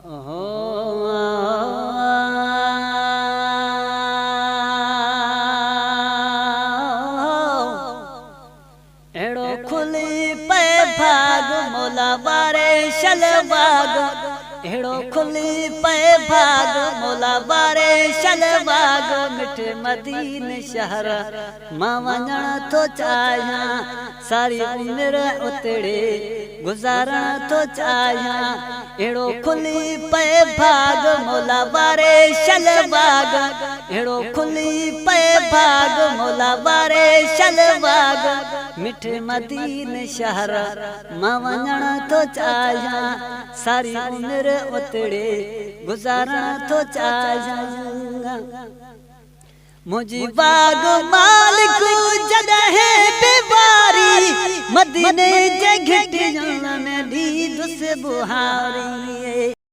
एड़ो खुली पे भाग मोला बारे शलबाग, एड़ो खुली पे भाग मोला बारे शलबाग। मिठे मदीन शहर मां वञण थो चाहियां, सारी उम्र उतड़े गुज़ारण थो चाहियां। एड़ो खुली पे भाग मोला बारे शलबाग, एड़ो खुली पे भाग मोला बारे शलबाग। मिठे मदीन शहर मां वञण थो चाहियां, सारी उम्र उतड़े गुज़ारण थो चाहियां। मुझी बाग मालिक जगह बेवारी, मदीने जे घिटियन में दी दुस बुहारी।